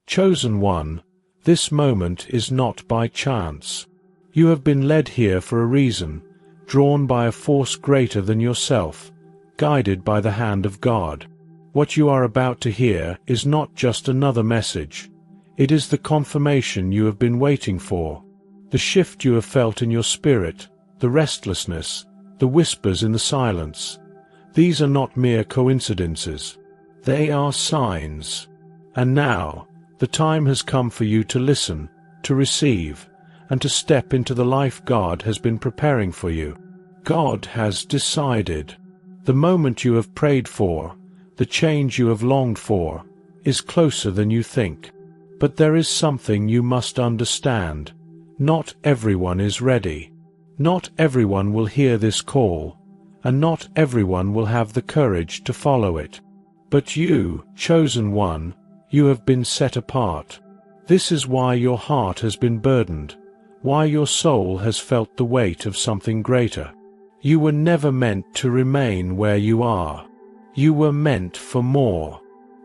Chosen one, this moment is not by chance. You have been led here for a reason, drawn by a force greater than yourself, guided by the hand of God. What you are about to hear is not just another message. It is the confirmation you have been waiting for. The shift you have felt in your spirit, the restlessness, the whispers in the silence. These are not mere coincidences. They are signs. And now, the time has come for you to listen, to receive, and to step into the life God has been preparing for you. God has decided. The moment you have prayed for, the change you have longed for, is closer than you think. But there is something you must understand. Not everyone is ready. Not everyone will hear this call, and not everyone will have the courage to follow it. But you, chosen one, you have been set apart. This is why your heart has been burdened, why your soul has felt the weight of something greater. You were never meant to remain where you are. You were meant for more.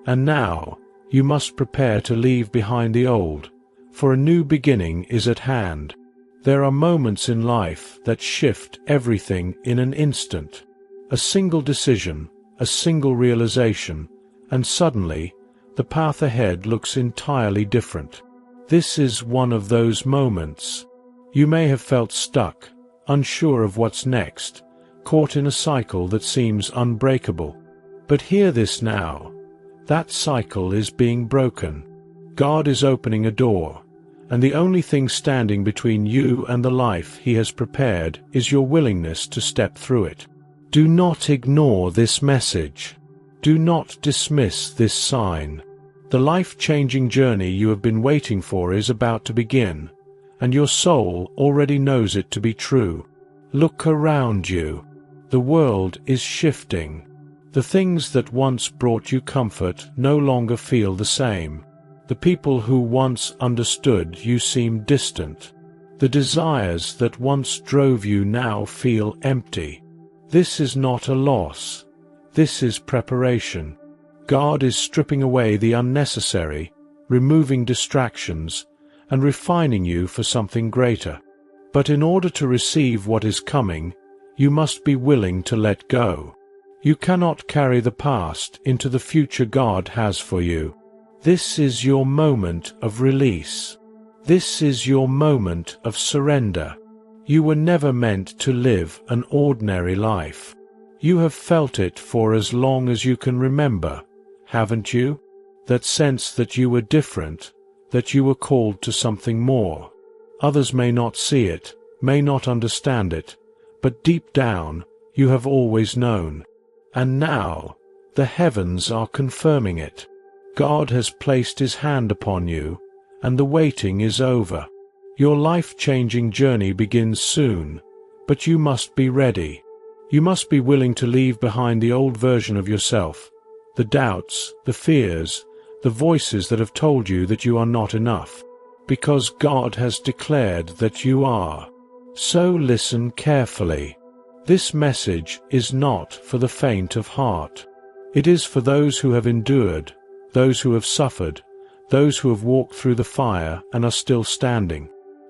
And now, you must prepare to leave behind the old, for a new beginning is at hand. There are moments in life that shift everything in an instant. A single decision, a single realization, and suddenly, the path ahead looks entirely different. This is one of those moments. You may have felt stuck, unsure of what's next, caught in a cycle that seems unbreakable. But hear this now. That cycle is being broken. God is opening a door, and the only thing standing between you and the life He has prepared is your willingness to step through it. Do not ignore this message. Do not dismiss this sign. The life-changing journey you have been waiting for is about to begin, and your soul already knows it to be true. Look around you. The world is shifting. The things that once brought you comfort no longer feel the same. The people who once understood you seem distant. The desires that once drove you now feel empty. This is not a loss. This is preparation. God is stripping away the unnecessary, removing distractions, and refining you for something greater. But in order to receive what is coming, you must be willing to let go. You cannot carry the past into the future God has for you. This is your moment of release. This is your moment of surrender. You were never meant to live an ordinary life. You have felt it for as long as you can remember, haven't you? That sense that you were different, that you were called to something more. Others may not see it, may not understand it, but deep down, you have always known. And now, the heavens are confirming it. God has placed His hand upon you, and the waiting is over. Your life-changing journey begins soon, but you must be ready. You must be willing to leave behind the old version of yourself, the doubts, the fears, the voices that have told you that you are not enough, because God has declared that you are. So listen carefully. This message is not for the faint of heart. It is for those who have endured, those who have suffered, those who have walked through the fire and are still standing.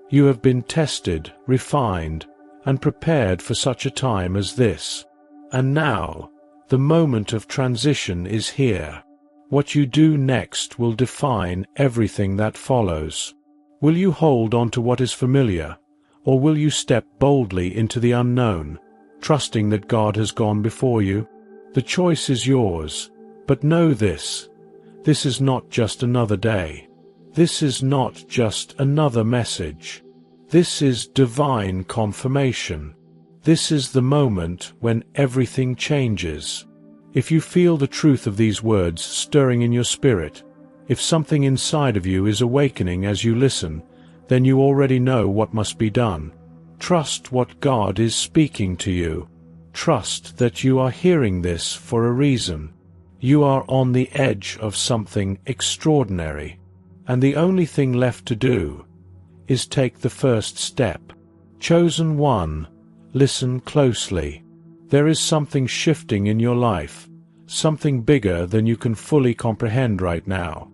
You have been tested, refined, and prepared for such a time as this. And now, the moment of transition is here. What you do next will define everything that follows. Will you hold on to what is familiar, or will you step boldly into the unknown, trusting that God has gone before you? The choice is yours, but know this. This is not just another day. This is not just another message. This is divine confirmation. This is the moment when everything changes. If you feel the truth of these words stirring in your spirit, if something inside of you is awakening as you listen, then you already know what must be done. Trust what God is speaking to you. Trust that you are hearing this for a reason. You are on the edge of something extraordinary, and the only thing left to do is take the first step. Chosen one, listen closely. There is something shifting in your life, something bigger than you can fully comprehend right now.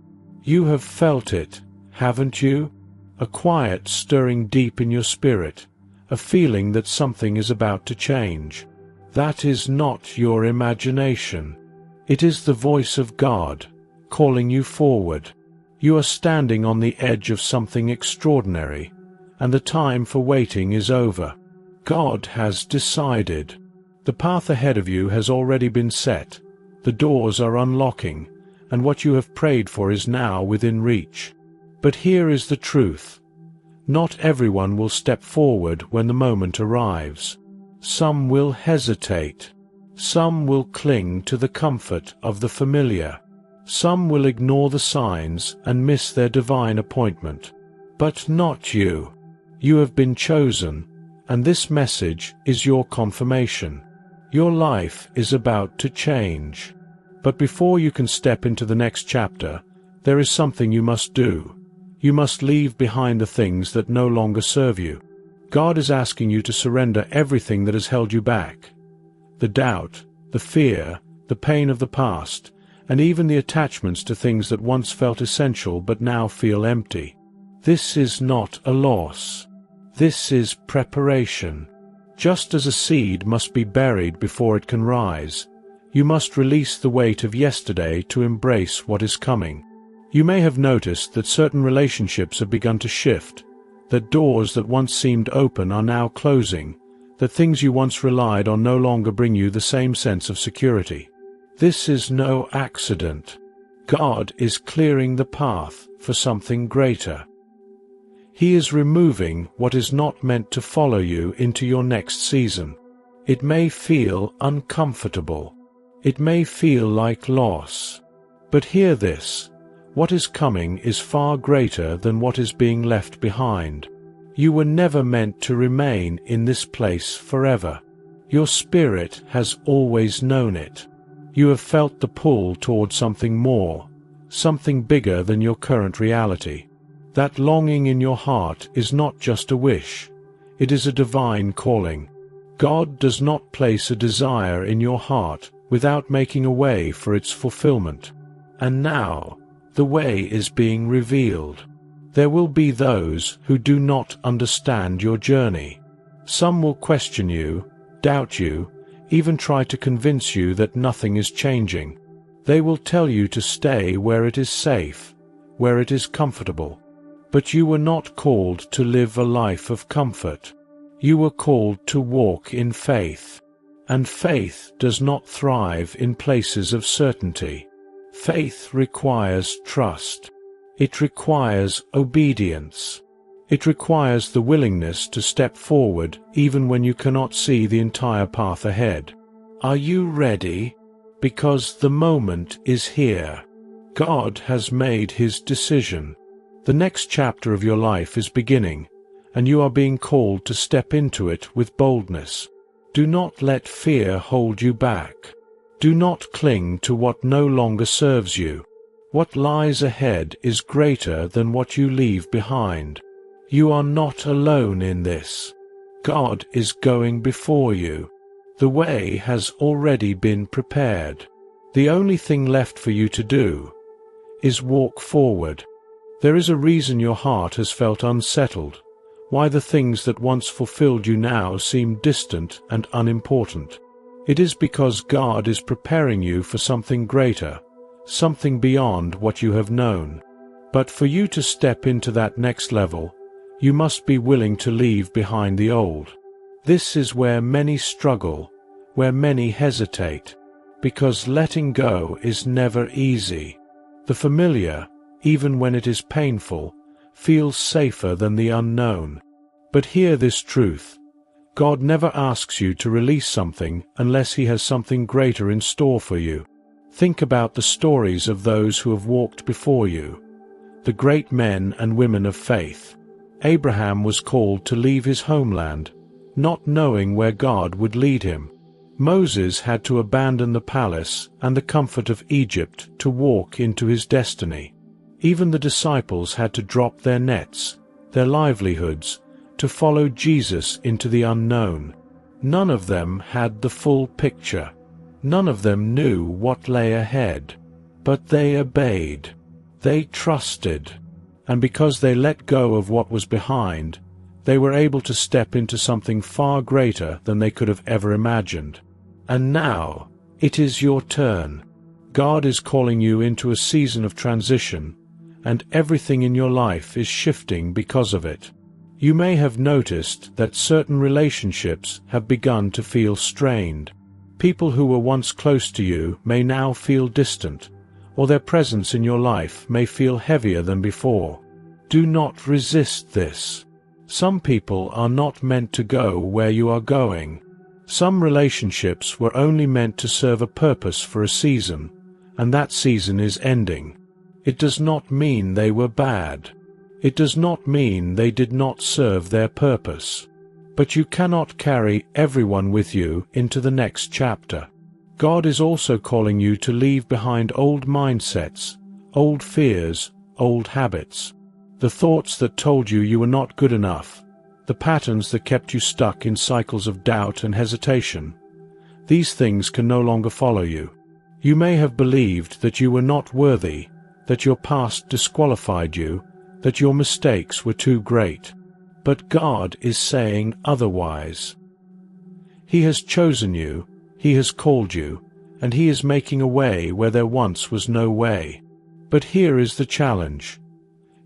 You have felt it, haven't you? A quiet stirring deep in your spirit, a feeling that something is about to change. That is not your imagination. It is the voice of God, calling you forward. You are standing on the edge of something extraordinary, and the time for waiting is over. God has decided. The path ahead of you has already been set. The doors are unlocking, and what you have prayed for is now within reach. But here is the truth. Not everyone will step forward when the moment arrives. Some will hesitate. Some will cling to the comfort of the familiar. Some will ignore the signs and miss their divine appointment. But not you. You have been chosen, and this message is your confirmation. Your life is about to change. But before you can step into the next chapter, there is something you must do. You must leave behind the things that no longer serve you. God is asking you to surrender everything that has held you back. The doubt, the fear, the pain of the past, and even the attachments to things that once felt essential but now feel empty. This is not a loss. This is preparation. Just as a seed must be buried before it can rise, you must release the weight of yesterday to embrace what is coming. You may have noticed that certain relationships have begun to shift, that doors that once seemed open are now closing, that things you once relied on no longer bring you the same sense of security. This is no accident. God is clearing the path for something greater. He is removing what is not meant to follow you into your next season. It may feel uncomfortable. It may feel like loss. But hear this. What is coming is far greater than what is being left behind. You were never meant to remain in this place forever. Your spirit has always known it. You have felt the pull toward something more, something bigger than your current reality. That longing in your heart is not just a wish. It is a divine calling. God does not place a desire in your heart without making a way for its fulfillment. And now, the way is being revealed. There will be those who do not understand your journey. Some will question you, doubt you, even try to convince you that nothing is changing. They will tell you to stay where it is safe, where it is comfortable. But you were not called to live a life of comfort. You were called to walk in faith. And faith does not thrive in places of certainty. Faith requires trust. It requires obedience. It requires the willingness to step forward even when you cannot see the entire path ahead. Are you ready? Because the moment is here. God has made his decision. The next chapter of your life is beginning, and you are being called to step into it with boldness. Do not let fear hold you back. Do not cling to what no longer serves you. What lies ahead is greater than what you leave behind. You are not alone in this. God is going before you. The way has already been prepared. The only thing left for you to do is walk forward. There is a reason your heart has felt unsettled, why the things that once fulfilled you now seem distant and unimportant. It is because God is preparing you for something greater, something beyond what you have known. But for you to step into that next level, you must be willing to leave behind the old. This is where many struggle, where many hesitate, because letting go is never easy. The familiar, even when it is painful, feels safer than the unknown. But hear this truth. God never asks you to release something unless he has something greater in store for you. Think about the stories of those who have walked before you, the great men and women of faith. Abraham was called to leave his homeland, not knowing where God would lead him. Moses had to abandon the palace and the comfort of Egypt to walk into his destiny. Even the disciples had to drop their nets, their livelihoods, to follow Jesus into the unknown. None of them had the full picture. None of them knew what lay ahead. But they obeyed. They trusted. And because they let go of what was behind, they were able to step into something far greater than they could have ever imagined. And now, it is your turn. God is calling you into a season of transition, and everything in your life is shifting because of it. You may have noticed that certain relationships have begun to feel strained. People who were once close to you may now feel distant, or their presence in your life may feel heavier than before. Do not resist this. Some people are not meant to go where you are going. Some relationships were only meant to serve a purpose for a season, and that season is ending. It does not mean they were bad. It does not mean they did not serve their purpose. But you cannot carry everyone with you into the next chapter. God is also calling you to leave behind old mindsets, old fears, old habits. The thoughts that told you you were not good enough, the patterns that kept you stuck in cycles of doubt and hesitation. These things can no longer follow you. You may have believed that you were not worthy, that your past disqualified you, that your mistakes were too great. But God is saying otherwise. He has chosen you, He has called you, and He is making a way where there once was no way. But here is the challenge.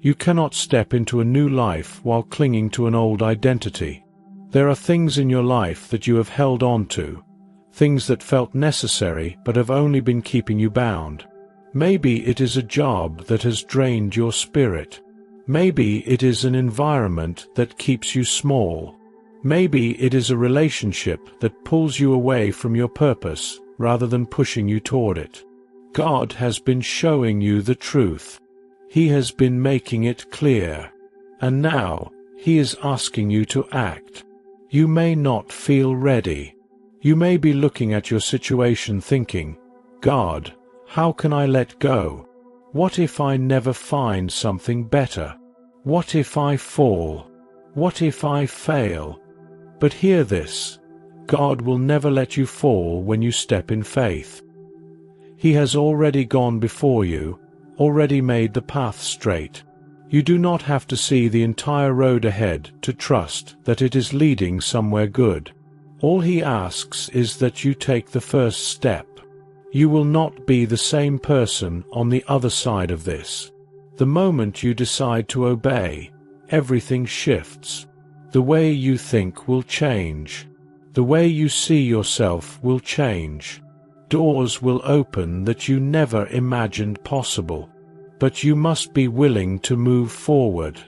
You cannot step into a new life while clinging to an old identity. There are things in your life that you have held on to, things that felt necessary but have only been keeping you bound. Maybe it is a job that has drained your spirit. Maybe it is an environment that keeps you small. Maybe it is a relationship that pulls you away from your purpose rather than pushing you toward it. God has been showing you the truth. He has been making it clear. And now, He is asking you to act. You may not feel ready. You may be looking at your situation thinking, God, how can I let go? What if I never find something better? What if I fall? What if I fail? But hear this, God will never let you fall when you step in faith. He has already gone before you, already made the path straight. You do not have to see the entire road ahead to trust that it is leading somewhere good. All He asks is that you take the first step. You will not be the same person on the other side of this. The moment you decide to obey, everything shifts. The way you think will change. The way you see yourself will change. Doors will open that you never imagined possible. But you must be willing to move forward.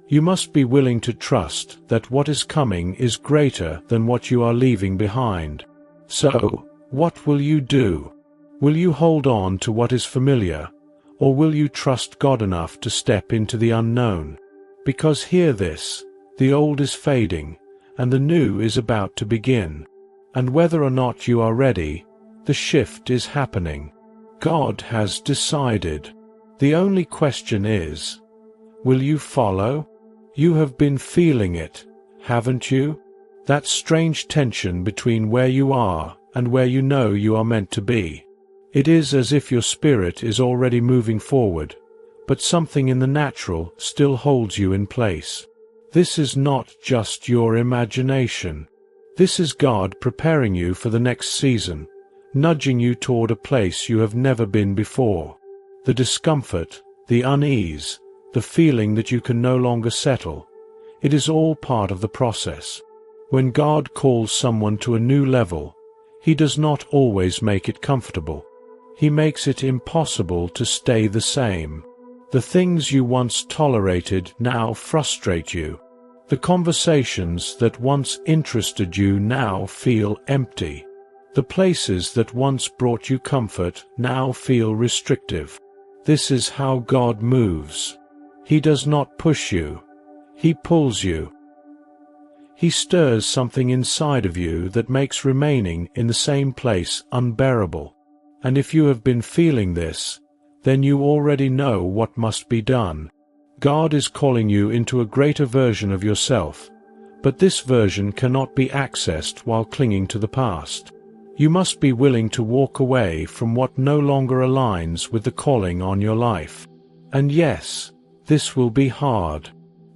You must be willing to trust that what is coming is greater than what you are leaving behind. So, what will you do? Will you hold on to what is familiar, or will you trust God enough to step into the unknown? Because hear this, the old is fading, and the new is about to begin. And whether or not you are ready, the shift is happening. God has decided. The only question is, will you follow? You have been feeling it, haven't you? That strange tension between where you are and where you know you are meant to be. It is as if your spirit is already moving forward, but something in the natural still holds you in place. This is not just your imagination. This is God preparing you for the next season, nudging you toward a place you have never been before. The discomfort, the unease, the feeling that you can no longer settle, it is all part of the process. When God calls someone to a new level, He does not always make it comfortable. He makes it impossible to stay the same. The things you once tolerated now frustrate you. The conversations that once interested you now feel empty. The places that once brought you comfort now feel restrictive. This is how God moves. He does not push you. He pulls you. He stirs something inside of you that makes remaining in the same place unbearable. And if you have been feeling this, then you already know what must be done. God is calling you into a greater version of yourself, but this version cannot be accessed while clinging to the past. You must be willing to walk away from what no longer aligns with the calling on your life. And yes, this will be hard.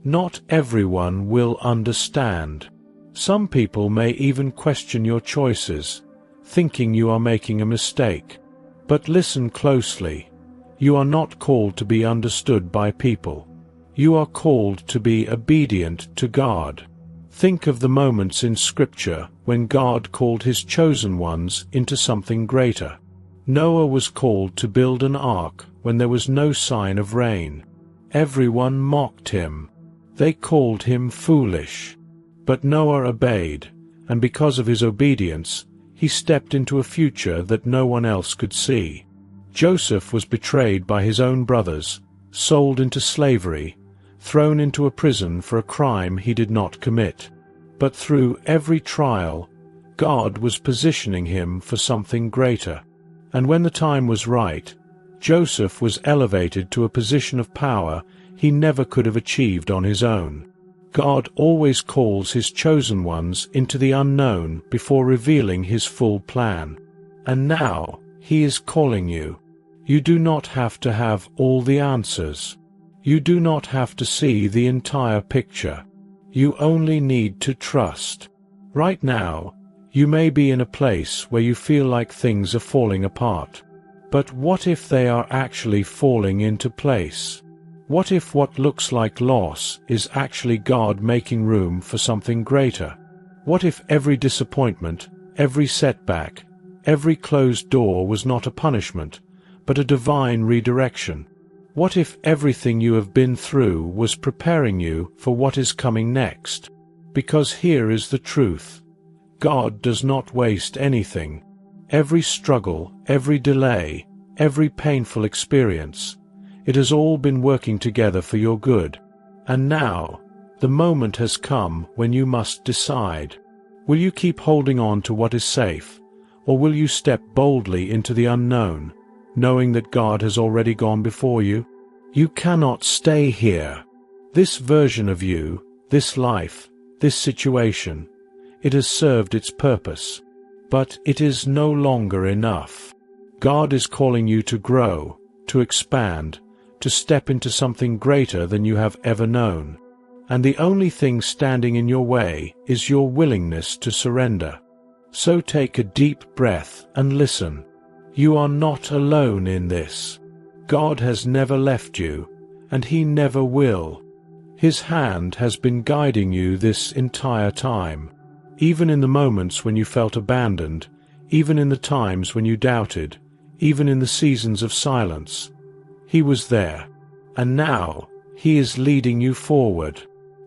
Not everyone will understand. Some people may even question your choices, thinking you are making a mistake. But listen closely. You are not called to be understood by people. You are called to be obedient to God. Think of the moments in Scripture when God called His chosen ones into something greater. Noah was called to build an ark when there was no sign of rain. Everyone mocked him. They called him foolish. But Noah obeyed, and because of his obedience, he stepped into a future that no one else could see. Joseph was betrayed by his own brothers, sold into slavery, thrown into a prison for a crime he did not commit. But through every trial, God was positioning him for something greater. And when the time was right, Joseph was elevated to a position of power he never could have achieved on his own. God always calls His chosen ones into the unknown before revealing His full plan. And now, He is calling you. You do not have to have all the answers. You do not have to see the entire picture. You only need to trust. Right now, you may be in a place where you feel like things are falling apart. But what if they are actually falling into place? What if what looks like loss is actually God making room for something greater? What if every disappointment, every setback, every closed door was not a punishment, but a divine redirection? What if everything you have been through was preparing you for what is coming next? Because here is the truth. God does not waste anything. Every struggle, every delay, every painful experience, it has all been working together for your good. And now, the moment has come when you must decide. Will you keep holding on to what is safe, or will you step boldly into the unknown, knowing that God has already gone before you? You cannot stay here. This version of you, this life, this situation, it has served its purpose. But it is no longer enough. God is calling you to grow, to expand, to step into something greater than you have ever known. And the only thing standing in your way is your willingness to surrender. So take a deep breath and listen. You are not alone in this. God has never left you, and He never will. His hand has been guiding you this entire time. Even in the moments when you felt abandoned, even in the times when you doubted, even in the seasons of silence, He was there. And now, He is leading you forward.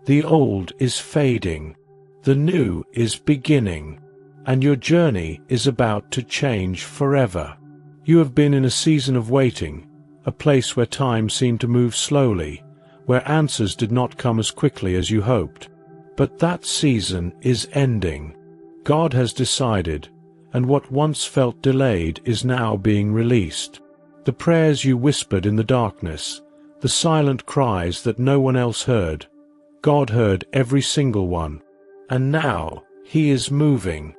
The old is fading. The new is beginning. And your journey is about to change forever. You have been in a season of waiting, a place where time seemed to move slowly, where answers did not come as quickly as you hoped. But that season is ending. God has decided, and what once felt delayed is now being released. The prayers you whispered in the darkness, the silent cries that no one else heard, God heard every single one. And now, He is moving.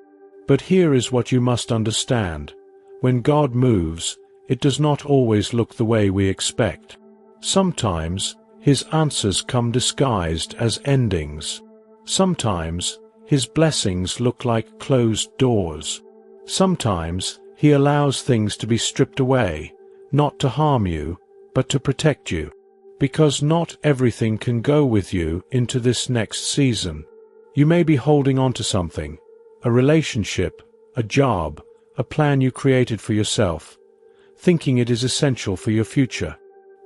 But here is what you must understand. When God moves, it does not always look the way we expect. Sometimes, His answers come disguised as endings. Sometimes, His blessings look like closed doors. Sometimes, He allows things to be stripped away, not to harm you, but to protect you. Because not everything can go with you into this next season. You may be holding on to something, a relationship, a job, a plan you created for yourself, thinking it is essential for your future.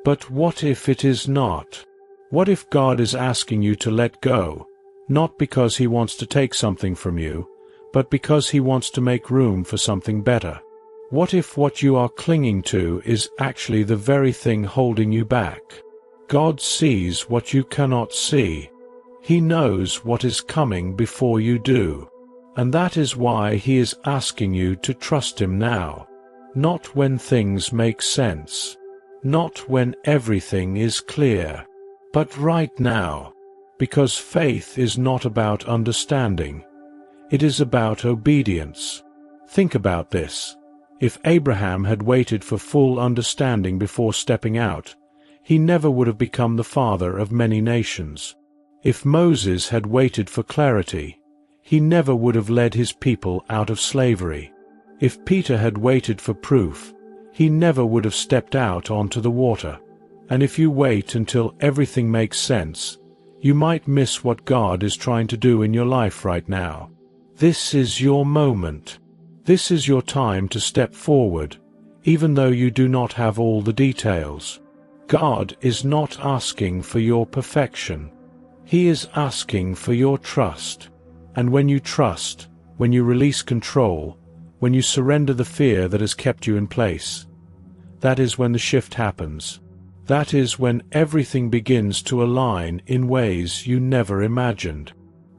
But what if it is not? What if God is asking you to let go, not because He wants to take something from you, but because He wants to make room for something better? What if what you are clinging to is actually the very thing holding you back? God sees what you cannot see. He knows what is coming before you do. And that is why He is asking you to trust Him now. Not when things make sense. Not when everything is clear. But right now. Because faith is not about understanding. It is about obedience. Think about this. If Abraham had waited for full understanding before stepping out, he never would have become the father of many nations. If Moses had waited for clarity, he never would have led his people out of slavery. If Peter had waited for proof, he never would have stepped out onto the water. And if you wait until everything makes sense, you might miss what God is trying to do in your life right now. This is your moment. This is your time to step forward, even though you do not have all the details. God is not asking for your perfection. He is asking for your trust. And when you trust, when you release control, when you surrender the fear that has kept you in place, that is when the shift happens. That is when everything begins to align in ways you never imagined.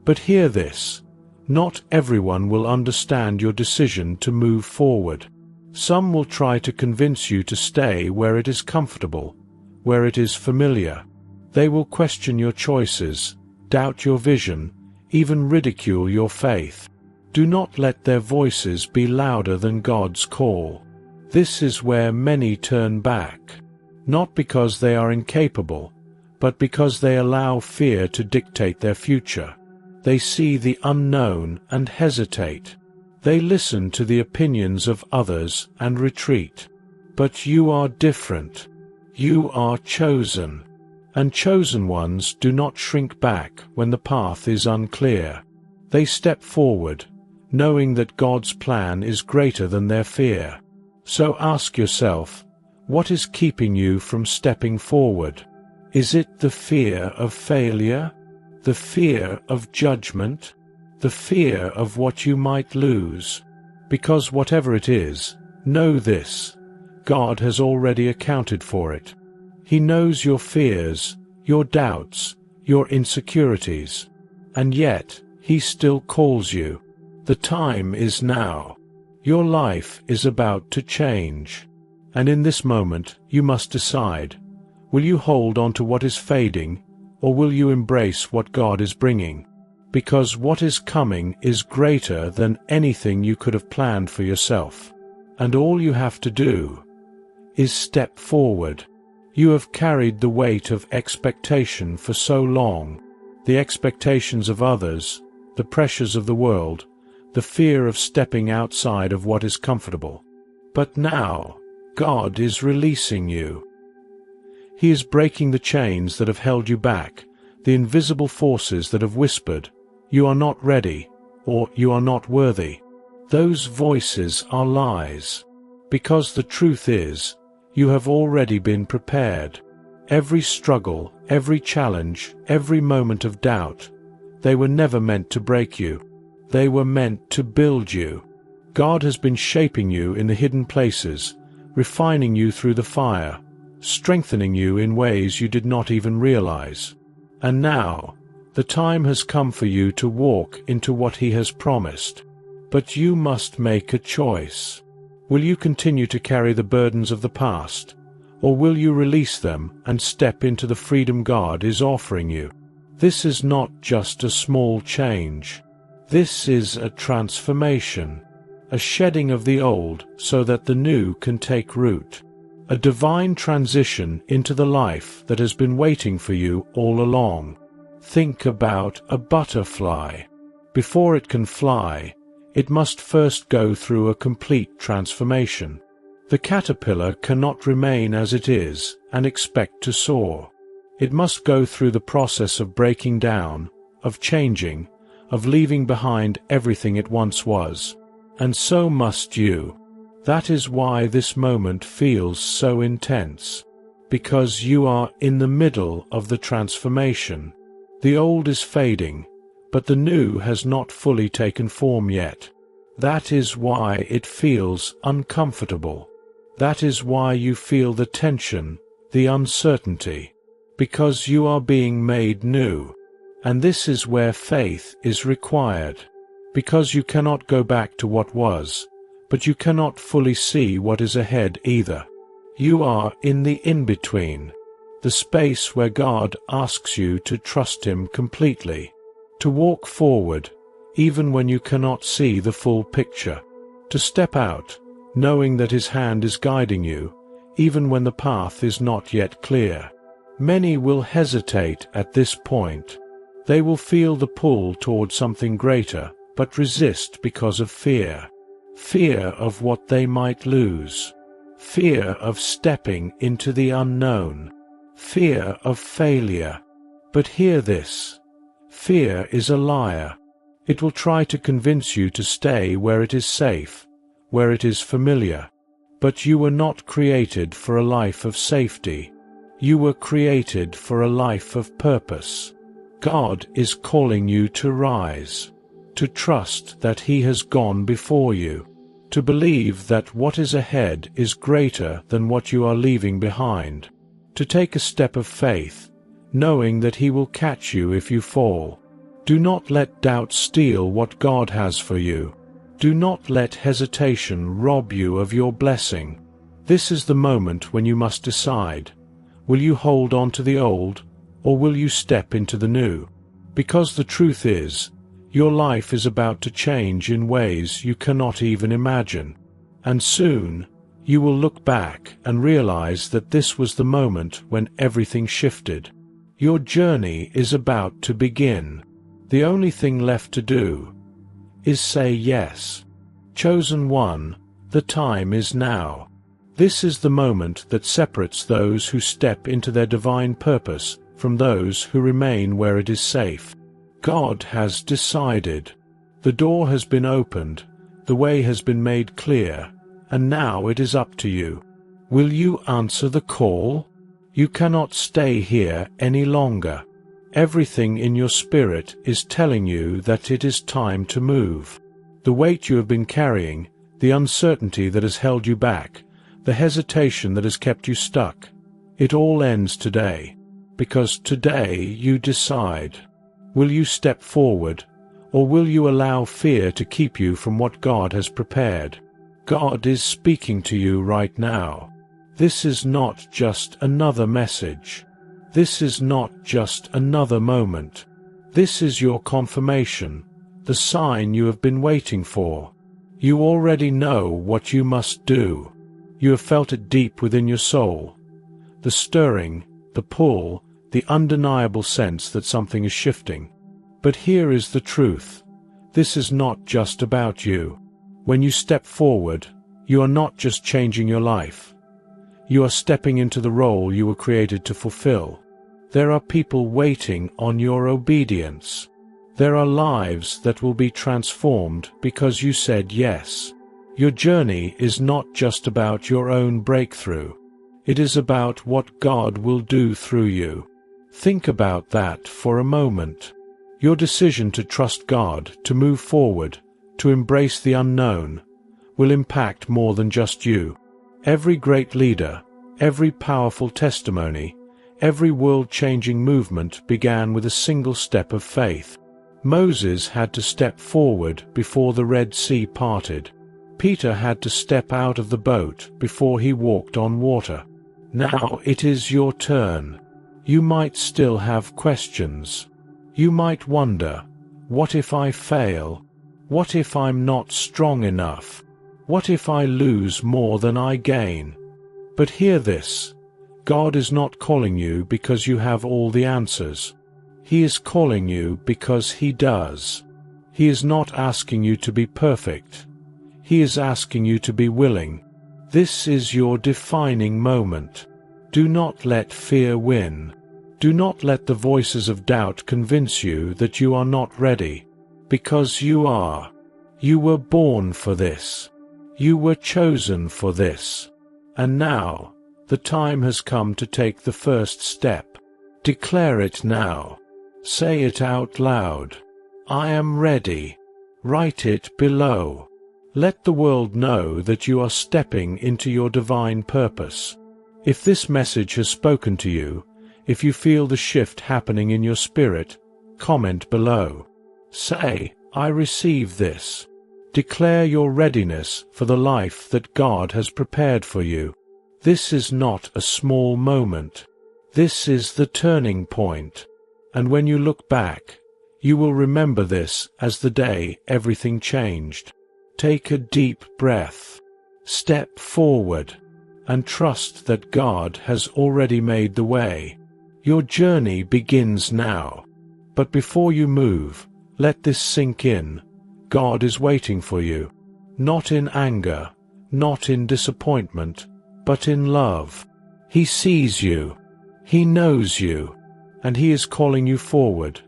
But hear this. Not everyone will understand your decision to move forward. Some will try to convince you to stay where it is comfortable, where it is familiar. They will question your choices, doubt your vision, even ridicule your faith. Do not let their voices be louder than God's call. This is where many turn back, not because they are incapable, but because they allow fear to dictate their future. They see the unknown and hesitate. They listen to the opinions of others and retreat. But you are different. You are chosen. And chosen ones do not shrink back when the path is unclear. They step forward, knowing that God's plan is greater than their fear. So ask yourself, what is keeping you from stepping forward? Is it the fear of failure? The fear of judgment? The fear of what you might lose? Because whatever it is, know this: God has already accounted for it. He knows your fears, your doubts, your insecurities. And yet, He still calls you. The time is now. Your life is about to change. And in this moment, you must decide, will you hold on to what is fading, or will you embrace what God is bringing? Because what is coming is greater than anything you could have planned for yourself. And all you have to do is step forward. You have carried the weight of expectation for so long, the expectations of others, the pressures of the world, the fear of stepping outside of what is comfortable. But now, God is releasing you. He is breaking the chains that have held you back, the invisible forces that have whispered, "You are not ready," or "You are not worthy." Those voices are lies. Because the truth is, you have already been prepared. Every struggle, every challenge, every moment of doubt, they were never meant to break you. They were meant to build you. God has been shaping you in the hidden places, refining you through the fire, strengthening you in ways you did not even realize. And now, the time has come for you to walk into what He has promised. But you must make a choice. Will you continue to carry the burdens of the past, or will you release them and step into the freedom God is offering you? This is not just a small change. This is a transformation, a shedding of the old so that the new can take root, a divine transition into the life that has been waiting for you all along. Think about a butterfly. Before it can fly, it must first go through a complete transformation. The caterpillar cannot remain as it is and expect to soar. It must go through the process of breaking down, of changing, of leaving behind everything it once was. And so must you. That is why this moment feels so intense. Because you are in the middle of the transformation. The old is fading, but the new has not fully taken form yet. That is why it feels uncomfortable. That is why you feel the tension, the uncertainty. Because you are being made new. And this is where faith is required. Because you cannot go back to what was, but you cannot fully see what is ahead either. You are in the in-between, the space where God asks you to trust Him completely, to walk forward, even when you cannot see the full picture, to step out, knowing that His hand is guiding you, even when the path is not yet clear. Many will hesitate at this point. They will feel the pull toward something greater, but resist because of fear. Fear of what they might lose. Fear of stepping into the unknown. Fear of failure. But hear this. Fear is a liar. It will try to convince you to stay where it is safe, where it is familiar. But you were not created for a life of safety. You were created for a life of purpose. God is calling you to rise, to trust that He has gone before you, to believe that what is ahead is greater than what you are leaving behind, to take a step of faith, knowing that He will catch you if you fall. Do not let doubt steal what God has for you. Do not let hesitation rob you of your blessing. This is the moment when you must decide. Will you hold on to the old, or will you step into the new? Because the truth is, your life is about to change in ways you cannot even imagine. And soon, you will look back and realize that this was the moment when everything shifted. Your journey is about to begin. The only thing left to do is say yes. Chosen one, the time is now. This is the moment that separates those who step into their divine purpose from those who remain where it is safe. God has decided. The door has been opened, the way has been made clear, and now it is up to you. Will you answer the call? You cannot stay here any longer. Everything in your spirit is telling you that it is time to move. The weight you have been carrying, the uncertainty that has held you back, the hesitation that has kept you stuck, it all ends today. Because today you decide. Will you step forward, or will you allow fear to keep you from what God has prepared? God is speaking to you right now. This is not just another message. This is not just another moment. This is your confirmation, the sign you have been waiting for. You already know what you must do. You have felt it deep within your soul. The stirring, the pull, the undeniable sense that something is shifting. But here is the truth. This is not just about you. When you step forward, you are not just changing your life. You are stepping into the role you were created to fulfill. There are people waiting on your obedience. There are lives that will be transformed because you said yes. Your journey is not just about your own breakthrough. It is about what God will do through you. Think about that for a moment. Your decision to trust God, to move forward, to embrace the unknown, will impact more than just you. Every great leader, every powerful testimony, every world-changing movement began with a single step of faith. Moses had to step forward before the Red Sea parted. Peter had to step out of the boat before he walked on water. Now it is your turn. You might still have questions. You might wonder, what if I fail? What if I'm not strong enough? What if I lose more than I gain? But hear this. God is not calling you because you have all the answers. He is calling you because He does. He is not asking you to be perfect. He is asking you to be willing. This is your defining moment. Do not let fear win. Do not let the voices of doubt convince you that you are not ready. Because you are. You were born for this. You were chosen for this. And now, the time has come to take the first step. Declare it now. Say it out loud. I am ready. Write it below. Let the world know that you are stepping into your divine purpose. If this message has spoken to you, if you feel the shift happening in your spirit, comment below. Say, I receive this. Declare your readiness for the life that God has prepared for you. This is not a small moment. This is the turning point. And when you look back, you will remember this as the day everything changed. Take a deep breath. Step forward, and trust that God has already made the way. Your journey begins now. But before you move, let this sink in. God is waiting for you. Not in anger, not in disappointment, but in love. He sees you. He knows you. And He is calling you forward.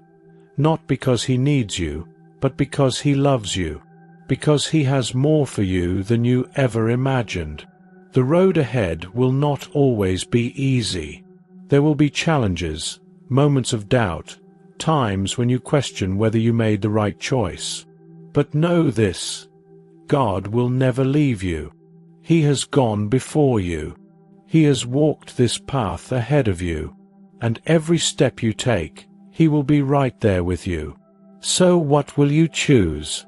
Not because He needs you, but because He loves you. Because He has more for you than you ever imagined. The road ahead will not always be easy. There will be challenges, moments of doubt, times when you question whether you made the right choice. But know this: God will never leave you. He has gone before you. He has walked this path ahead of you. And every step you take, He will be right there with you. So what will you choose?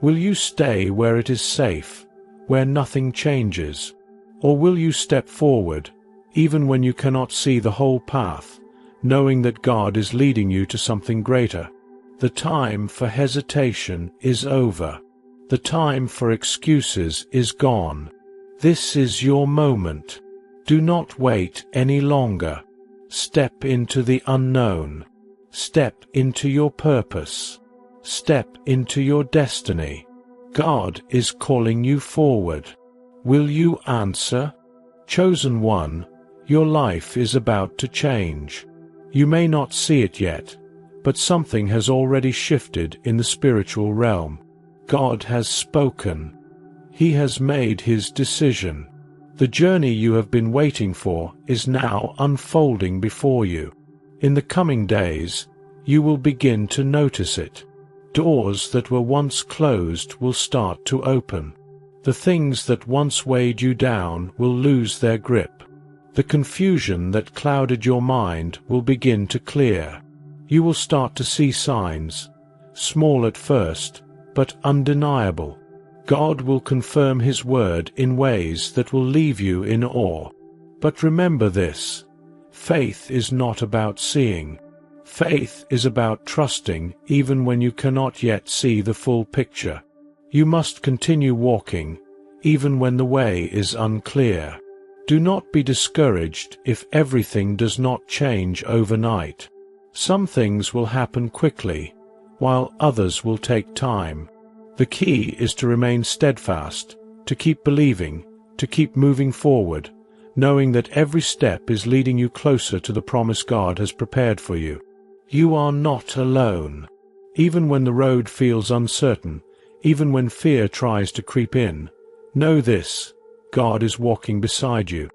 Will you stay where it is safe, where nothing changes? Or will you step forward, even when you cannot see the whole path, knowing that God is leading you to something greater? The time for hesitation is over. The time for excuses is gone. This is your moment. Do not wait any longer. Step into the unknown. Step into your purpose. Step into your destiny. God is calling you forward. Will you answer? Chosen one, your life is about to change. You may not see it yet, but something has already shifted in the spiritual realm. God has spoken. He has made His decision. The journey you have been waiting for is now unfolding before you. In the coming days, you will begin to notice it. Doors that were once closed will start to open. The things that once weighed you down will lose their grip. The confusion that clouded your mind will begin to clear. You will start to see signs, small at first, but undeniable. God will confirm His word in ways that will leave you in awe. But remember this: faith is not about seeing. Faith is about trusting even when you cannot yet see the full picture. You must continue walking, even when the way is unclear. Do not be discouraged if everything does not change overnight. Some things will happen quickly, while others will take time. The key is to remain steadfast, to keep believing, to keep moving forward, knowing that every step is leading you closer to the promise God has prepared for you. You are not alone. Even when the road feels uncertain, even when fear tries to creep in, know this: God is walking beside you.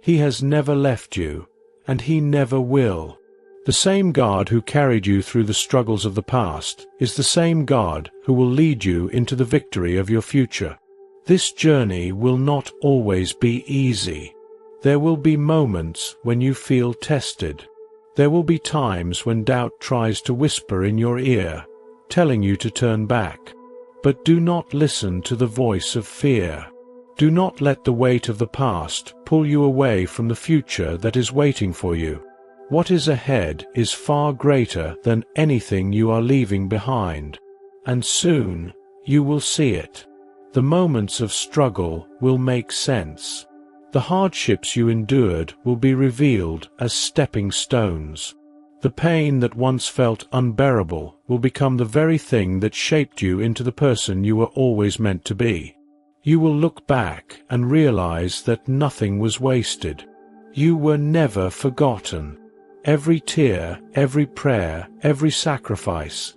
He has never left you, and He never will. The same God who carried you through the struggles of the past is the same God who will lead you into the victory of your future. This journey will not always be easy. There will be moments when you feel tested. There will be times when doubt tries to whisper in your ear, telling you to turn back. But do not listen to the voice of fear. Do not let the weight of the past pull you away from the future that is waiting for you. What is ahead is far greater than anything you are leaving behind. And soon you will see it. The moments of struggle will make sense. The hardships you endured will be revealed as stepping stones. The pain that once felt unbearable will become the very thing that shaped you into the person you were always meant to be. You will look back and realize that nothing was wasted. You were never forgotten. Every tear, every prayer, every sacrifice,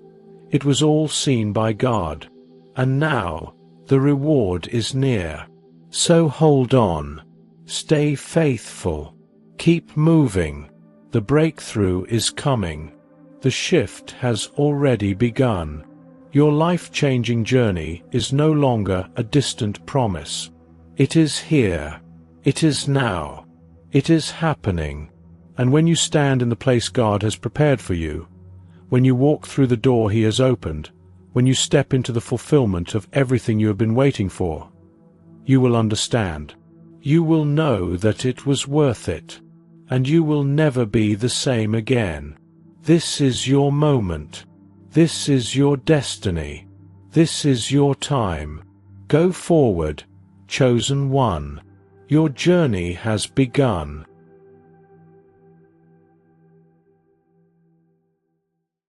it was all seen by God. And now, the reward is near. So hold on. Stay faithful. Keep moving. The breakthrough is coming. The shift has already begun. Your life-changing journey is no longer a distant promise. It is here. It is now. It is happening. And when you stand in the place God has prepared for you, when you walk through the door He has opened, when you step into the fulfillment of everything you have been waiting for, you will understand. You will know that it was worth it, and you will never be the same again. This is your moment. This is your destiny. This is your time. Go forward, chosen one. Your journey has begun.